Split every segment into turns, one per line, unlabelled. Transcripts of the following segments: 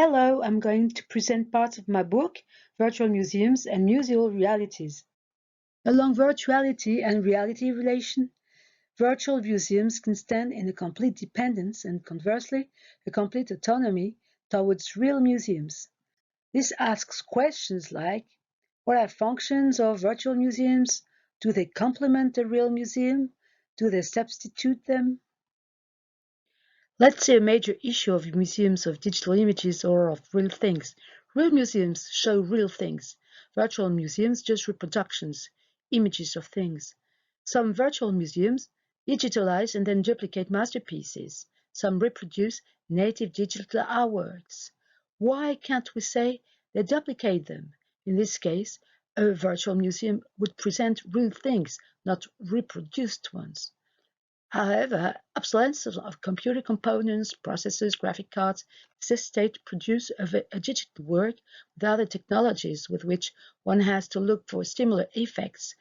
Hello, I'm going to present parts of my book, Virtual Museums and Museal Realities. Along virtuality and reality relation, virtual museums can stand in a complete dependence and conversely, a complete autonomy towards real museums. This asks questions like, what are functions of virtual museums? Do they complement the real museum? Do they substitute them? Let's say a major issue of museums of digital images or of real things. Real museums show real things. Virtual museums just reproductions, images of things. Some virtual museums digitalize and then duplicate masterpieces. Some reproduce native digital artworks. Why can't we say they duplicate them? In this case, a virtual museum would present real things, not reproduced ones. However, obsolescence of computer components, processors, graphic cards necessitate to produce a digital work with other technologies with which one has to look for similar effects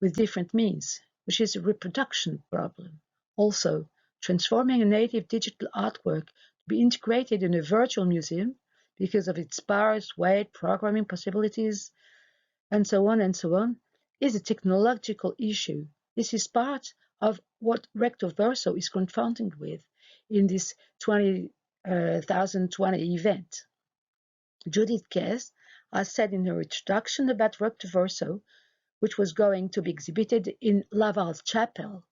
with different means, which is a reproduction problem. Also, transforming a native digital artwork to be integrated in a virtual museum because of its sparse, weight, programming possibilities, and so on, is a technological issue. This is part of what Recto Vrso is confronted with in this 2020 event. Judith Guest has said in her introduction about Recto Vrso, which was going to be exhibited in Laval's chapel,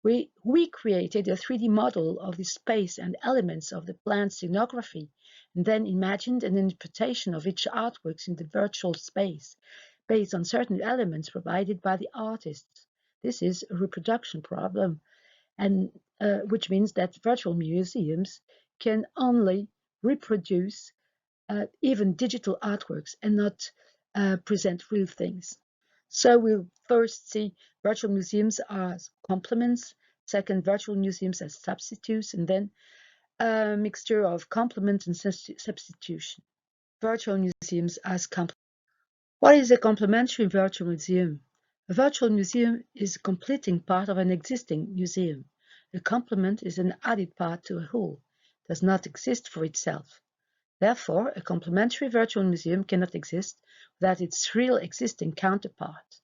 we created a 3D model of the space and elements of the planned scenography, and then imagined an interpretation of each artwork in the virtual space, based on certain elements provided by the artists. This is a reproduction problem, and which means that virtual museums can only reproduce even digital artworks and not present real things. So we'll first see virtual museums as complements, second, virtual museums as substitutes, and then a mixture of complement and substitution. Virtual museums as complements. What is a complementary virtual museum? A virtual museum is a completing part of an existing museum. A complement is an added part to a whole, does not exist for itself. Therefore, a complementary virtual museum cannot exist without its real existing counterpart.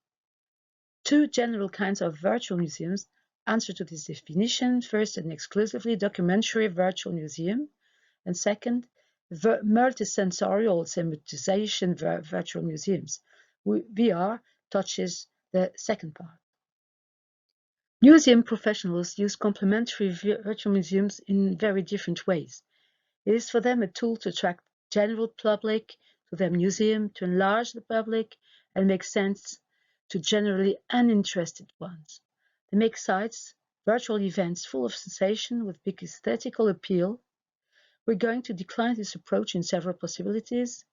Two general kinds of virtual museums answer to this definition. First, an exclusively documentary virtual museum, and second, multisensorial symmetrization virtual museums. VR touches the second part. Museum professionals use complementary virtual museums in very different ways. It is for them a tool to attract general public to their museum, to enlarge the public, and make sense to generally uninterested ones. They make sites, virtual events full of sensation with big aesthetical appeal. We're going to decline this approach in several possibilities.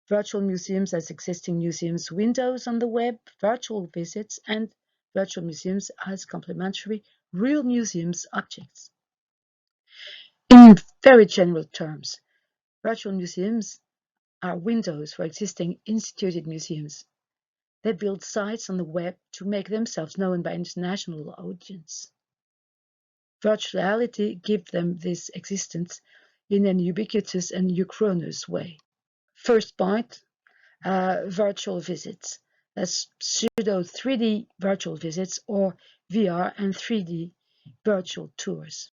Virtual museums as existing museums windows on the web, virtual visits, and virtual museums as complementary real museums objects. In very general terms, virtual museums are windows for existing instituted museums. They build sites on the web to make themselves known by international audience. Virtuality gives them this existence in an ubiquitous and uchronous way. First point, virtual visits. That's pseudo 3D virtual visits or VR and 3D virtual tours.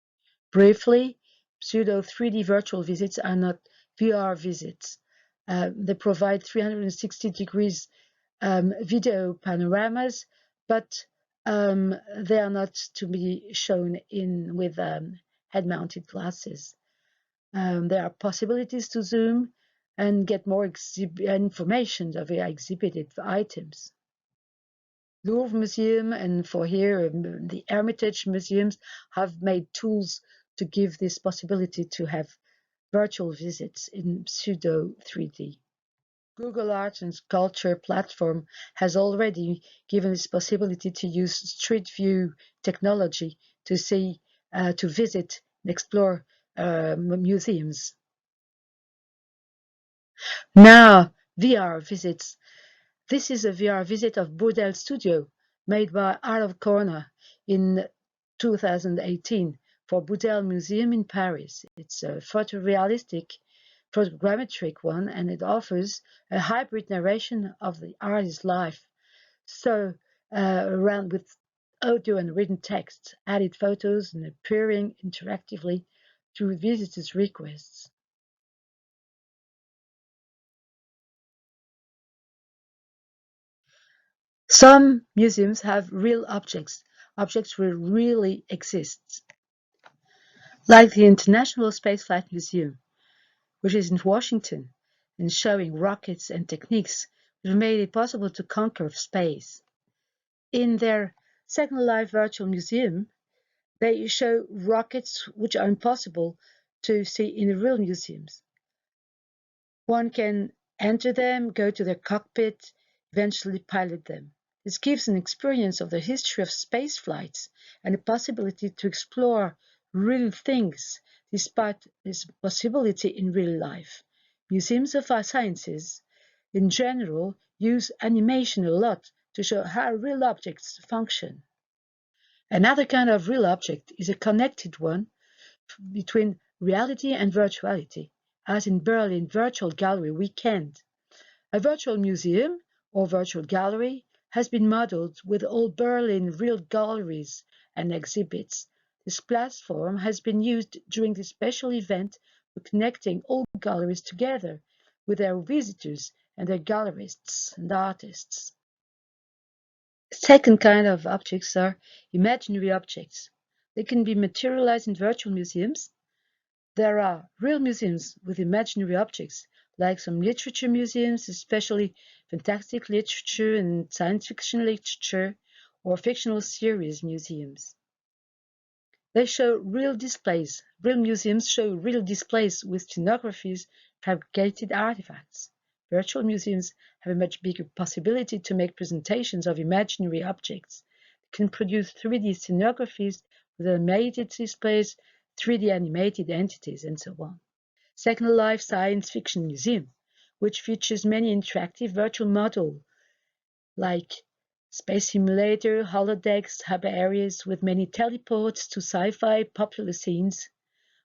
Briefly, pseudo 3D virtual visits are not VR visits. They provide 360 degrees video panoramas, but they are not to be shown in with head-mounted glasses. There are possibilities to zoom and get more information of the exhibited items. Louvre Museum and for here the Hermitage Museums have made tools to give this possibility to have virtual visits in pseudo 3D. Google Art and Culture platform has already given this possibility to use Street View technology to see, to visit and explore museums. Now, VR visits. This is a VR visit of Bourdelle Studio made by Art of Corner in 2018 for Bourdelle Museum in Paris. It's a photorealistic photogrammetric one, and it offers a hybrid narration of the artist's life, so around with audio and written text, added photos, and appearing interactively through visitors' requests. Some museums have real objects, objects which really exist, like the International Spaceflight Museum, which is in Washington, and showing rockets and techniques which made it possible to conquer space. In their Second Life Virtual Museum, they show rockets which are impossible to see in the real museums. One can enter them, go to their cockpit, eventually pilot them. This gives an experience of the history of space flights and the possibility to explore real things despite this possibility in real life. Museums of our sciences, in general, use animation a lot to show how real objects function. Another kind of real object is a connected one between reality and virtuality, as in Berlin Virtual Gallery Weekend. A virtual museum or virtual gallery has been modeled with all Berlin real galleries and exhibits. This platform has been used during this special event for connecting all galleries together with their visitors and their gallerists and artists. Second kind of objects are imaginary objects. They can be materialized in virtual museums. There are real museums with imaginary objects, like some literature museums, especially fantastic literature and science fiction literature, or fictional series museums. They show real displays. Real museums show real displays with scenographies, fabricated artifacts. Virtual museums have a much bigger possibility to make presentations of imaginary objects. They can produce 3D scenographies with animated displays, 3D animated entities, and so on. Second Life Science Fiction Museum, which features many interactive virtual models like space simulator, holodecks, hub areas with many teleports to sci-fi popular scenes.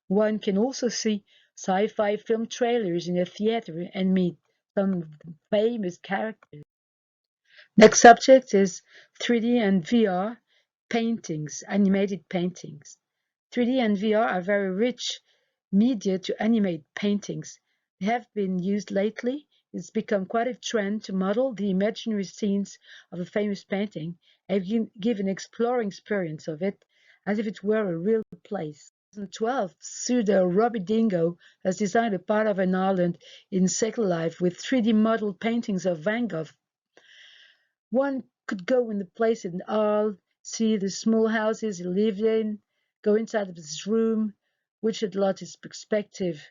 One can also see sci-fi film trailers in a theater and meet some famous characters. Next subject is 3D and VR paintings, animated paintings. 3D and VR are very rich media to animate paintings. They have been used lately. It's become quite a trend to model the imaginary scenes of a famous painting and give an exploring experience of it as if it were a real place. In 2012, Suda Robbie Dingo has designed a part of an island in Second Life with 3D model paintings of Van Gogh. One could go in the place in all, see the small houses he lived in, go inside of his room, which had lost his perspective,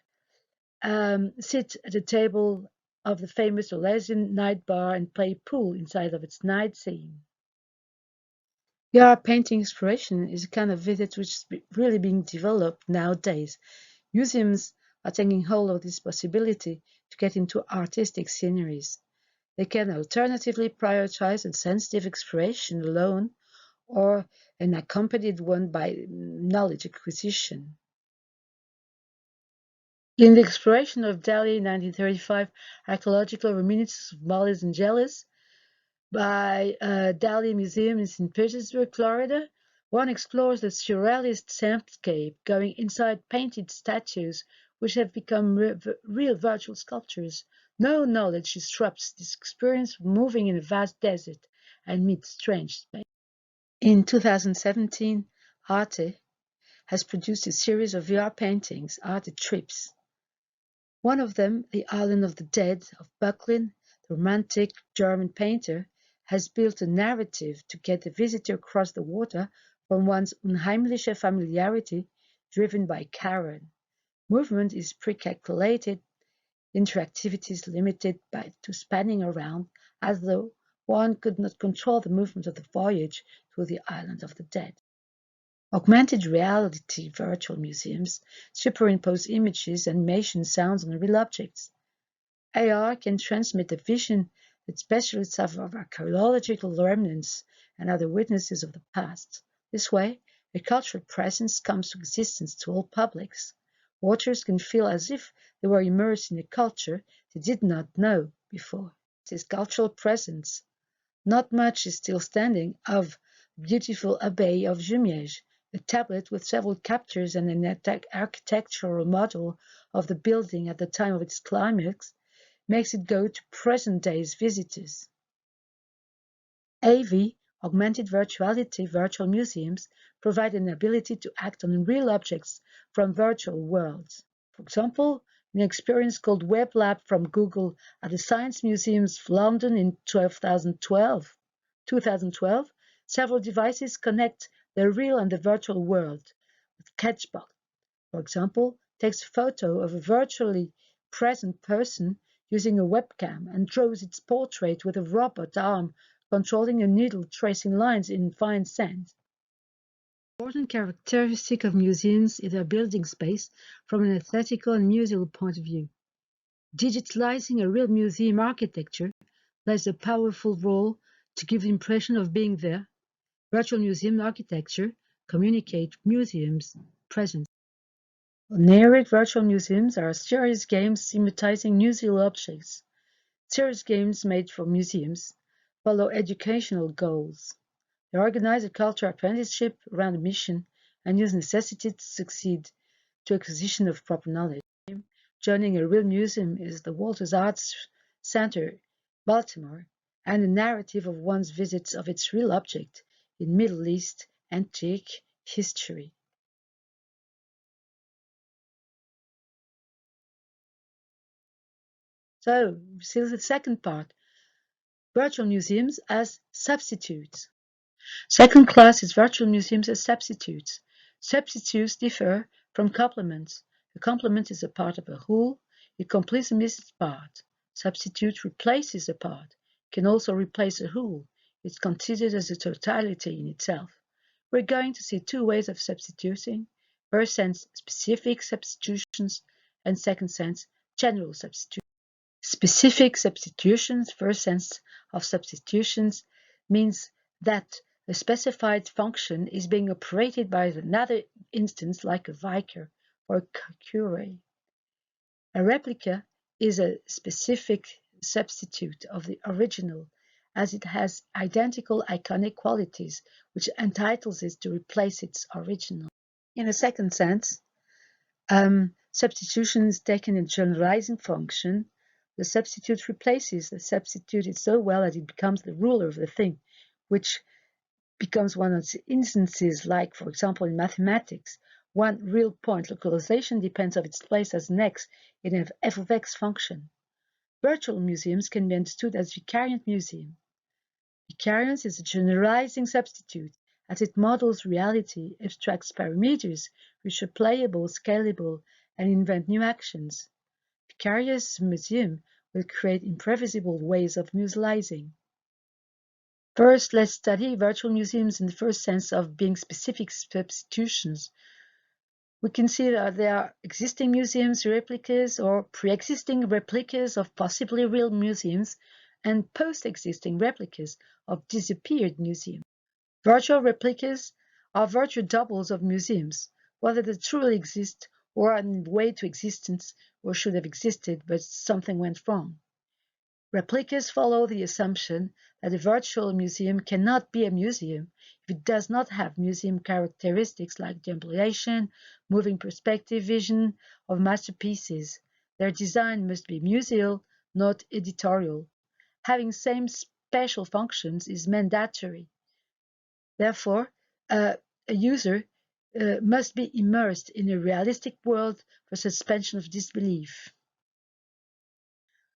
sit at the table of the famous Olesian night bar and play pool inside of its night scene. VR painting exploration is a kind of visit which is really being developed nowadays. Museums are taking hold of this possibility to get into artistic sceneries. They can alternatively prioritize a sensitive exploration alone or an accompanied one by knowledge acquisition. In the exploration of Delhi 1935 archaeological reminiscences of mollies and jellies by Delhi Museum in St. Petersburg, Florida, one explores the surrealist landscape, going inside painted statues which have become real virtual sculptures. No knowledge disrupts this experience of moving in a vast desert and meet strange space. In 2017, Arte has produced a series of VR paintings, Arte Trips. One of them, The Island of the Dead of Bucklin, the romantic German painter, has built a narrative to get the visitor across the water from one's unheimliche familiarity, driven by Karen. Movement is pre-calculated, interactivity is limited to spanning around, as though one could not control the movement of the voyage through the Island of the Dead. Augmented reality virtual museums superimpose images, animation, sounds on real objects. AR can transmit a vision that specialists have of archaeological remnants and other witnesses of the past. This way, a cultural presence comes to existence to all publics. Watchers can feel as if they were immersed in a culture they did not know before. This cultural presence. Not much is still standing of the beautiful Abbey of Jumièges, a tablet with several captures and an architectural model of the building at the time of its climax, makes it go to present-day visitors. AV, augmented virtuality virtual museums, provide an ability to act on real objects from virtual worlds. For example, an experience called Web Lab from Google at the Science Museums of London in 2012, several devices connect the real and the virtual world. With Catchbot, for example, takes a photo of a virtually present person using a webcam and draws its portrait with a robot arm controlling a needle tracing lines in fine sand. An important characteristic of museums is their building space from an aesthetical and museal point of view. Digitalizing a real museum architecture plays a powerful role to give the impression of being there. Virtual museum architecture communicate museums' presence. Generic virtual museums are serious games symbolizing museal objects. Serious games made for museums follow educational goals. They organize a cultural apprenticeship around a mission and use necessity to succeed to acquisition of proper knowledge. Joining a real museum is the Walters Arts Center, Baltimore, and the narrative of one's visits of its real object in Middle East antique history. So, this is the second part, virtual museums as substitutes. Second class is virtual museums as substitutes. Substitutes differ from complements. A complement is a part of a whole. It completes a missing part. Substitute replaces a part. Can also replace a whole. It's considered as a totality in itself. We're going to see two ways of substituting. First sense, specific substitutions, and second sense, general substitutions. Specific substitutions, first sense of substitutions, means that a specified function is being operated by another instance like a vicar or a curé. A replica is a specific substitute of the original as it has identical iconic qualities which entitles it to replace its original. In a second sense, substitution is taken a generalizing function. The substitute replaces the substituted so well that it becomes the ruler of the thing, which becomes one of the instances like, for example, in mathematics, one real point localization depends on its place as an x in an f of x function. Virtual museums can be understood as vicariant museum. Vicariance is a generalizing substitute as it models reality, abstracts parameters which are playable, scalable, and invent new actions. Vicarious museum will create imprevisible ways of musealizing. First, let's study virtual museums in the first sense of being specific substitutions. We can see that there are existing museums, replicas, or pre-existing replicas of possibly real museums, and post-existing replicas of disappeared museums. Virtual replicas are virtual doubles of museums, whether they truly exist or are on the way to existence or should have existed but something went wrong. Replicas follow the assumption that a virtual museum cannot be a museum if it does not have museum characteristics like deambulation, moving perspective vision of masterpieces. Their design must be museal, not editorial. Having same special functions is mandatory. Therefore, a user must be immersed in a realistic world for suspension of disbelief.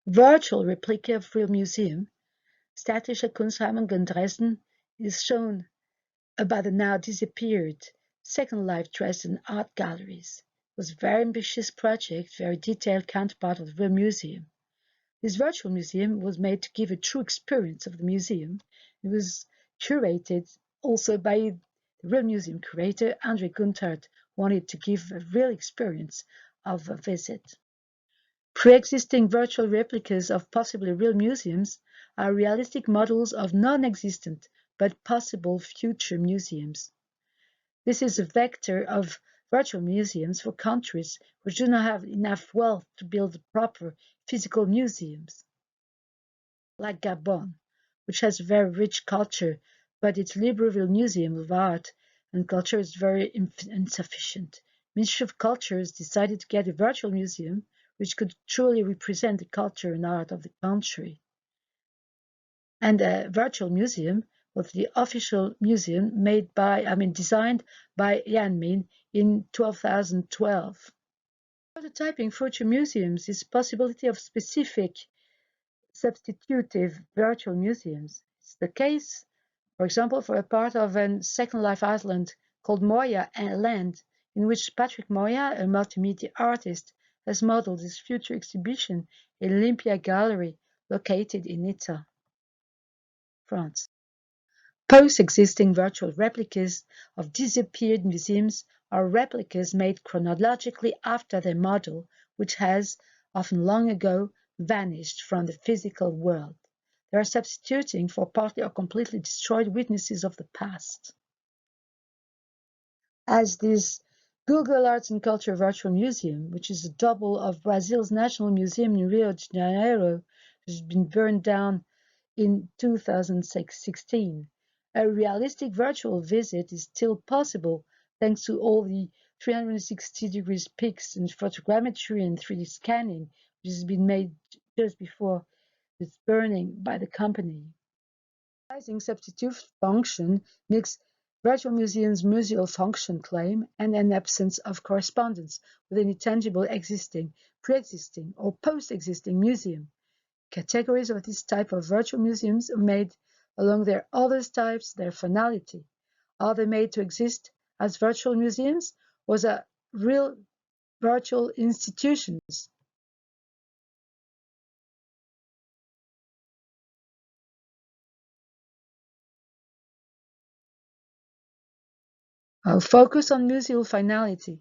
Virtual replica of real museum, Statische Kunstsammlung in Dresden, is shown by the now disappeared Second Life Dresden art galleries. It was a very ambitious project, very detailed counterpart of the real museum. This virtual museum was made to give a true experience of the museum. It was curated also by the real museum curator, Andre Guntert, wanted to give a real experience of a visit. Pre-existing virtual replicas of possibly real museums are realistic models of non-existent but possible future museums. This is a vector of virtual museums for countries which do not have enough wealth to build proper physical museums, like Gabon, which has a very rich culture, but its Libreville Museum of Art and Culture is very insufficient. Ministry of Cultures decided to get a virtual museum which could truly represent the culture and art of the country. And the virtual museum was the official museum designed by Yanmin in 2012. Prototyping future museums is possibility of specific substitutive virtual museums. It's the case, for example, for a part of a Second Life island called Moya Land, in which Patrick Moya, a multimedia artist, has modeled his future exhibition in Olympia Gallery, located in Italy, France. Post-existing virtual replicas of disappeared museums are replicas made chronologically after their model, which has, often long ago, vanished from the physical world. They are substituting for partly or completely destroyed witnesses of the past. As this Google Arts and Culture Virtual Museum, which is a double of Brazil's National Museum in Rio de Janeiro, has been burned down in 2016. A realistic virtual visit is still possible thanks to all the 360 degrees pics and photogrammetry and 3D scanning, which has been made just before its burning by the company. Utilizing substitute function makes virtual museums museal function claim and an absence of correspondence with any tangible existing, pre-existing, or post-existing museum. Categories of this type of virtual museums are made along their other types, their finality. Are they made to exist as virtual museums or as real virtual institutions? I'll focus on museal finality.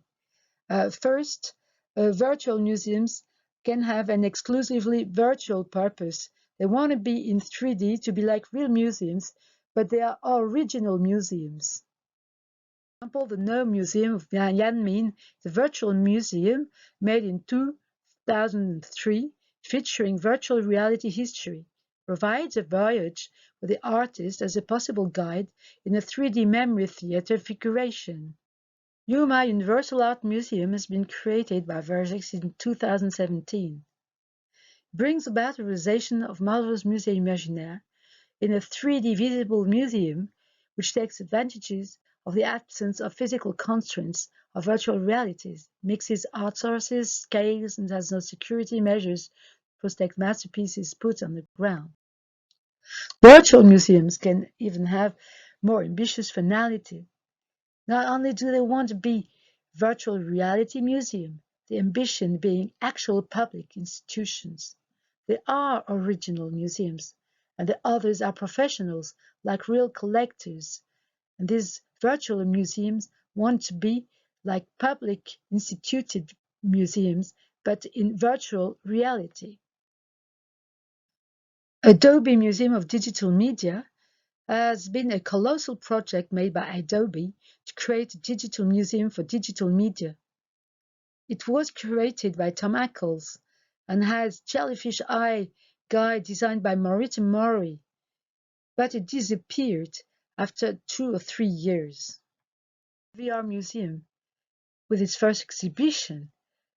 First, virtual museums can have an exclusively virtual purpose. They want to be in 3D to be like real museums, but they are original museums. For example, the No Museum of Yanmin, the virtual museum made in 2003 featuring virtual reality history, provides a voyage with the artist as a possible guide in a 3D memory theater figuration. Yuma Universal Art Museum has been created by Vrso in 2017. It brings about a realization of Marvel's Musée Imaginaire in a 3D visible museum, which takes advantages of the absence of physical constraints of virtual realities, mixes art sources, scales, and has no security measures to protect masterpieces put on the ground. Virtual museums can even have more ambitious finality. Not only do they want to be virtual reality museum, the ambition being actual public institutions. They are original museums, and the others are professionals, like real collectors. And these virtual museums want to be like public instituted museums, but in virtual reality. Adobe Museum of Digital Media has been a colossal project made by Adobe to create a digital museum for digital media. It was curated by Tom Ackles and has jellyfish eye guide designed by Morita Mori, but it disappeared after 2 or 3 years. VR Museum, with its first exhibition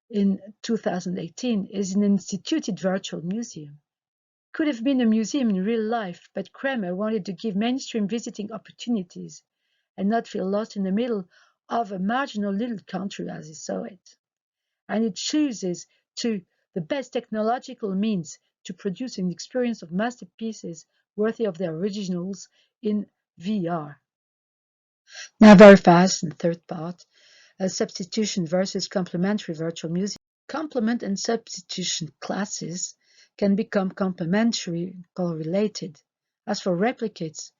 in 2018, is an instituted virtual museum. Could have been a museum in real life, but Kremer wanted to give mainstream visiting opportunities and not feel lost in the middle of a marginal little country as he saw it. And it chooses the best technological means to produce an experience of masterpieces worthy of their originals in VR. Now very fast, the third part, substitution versus complementary virtual museum. Complement and substitution classes can become complementary, correlated. As for replicates,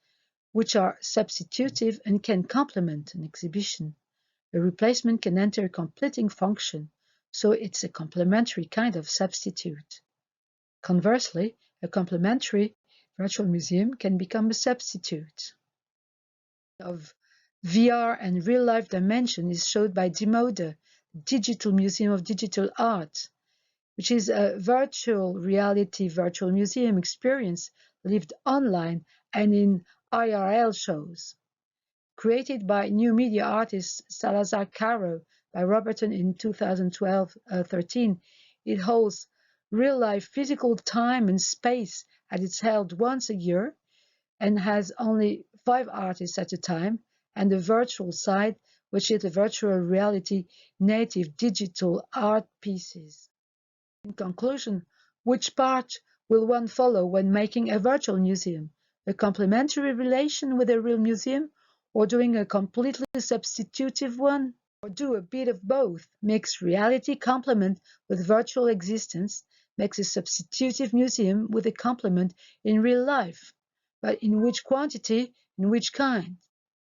which are substitutive and can complement an exhibition, a replacement can enter a completing function, so it's a complementary kind of substitute. Conversely, a complementary virtual museum can become a substitute of VR and real-life dimension is showed by DMODA, Digital Museum of Digital Art, which is a virtual reality virtual museum experience lived online and in IRL shows. Created by new media artist Salazar Caro by Robertson in 2012-13, it holds real-life physical time and space as it's held once a year and has only 5 artists at a time, and the virtual side, which is a virtual reality native digital art pieces. In conclusion, which part will one follow when making a virtual museum? A complementary relation with a real museum, or doing a completely substitutive one? Or do a bit of both? Mix reality complement with virtual existence, makes a substitutive museum with a complement in real life. But in which quantity, in which kind?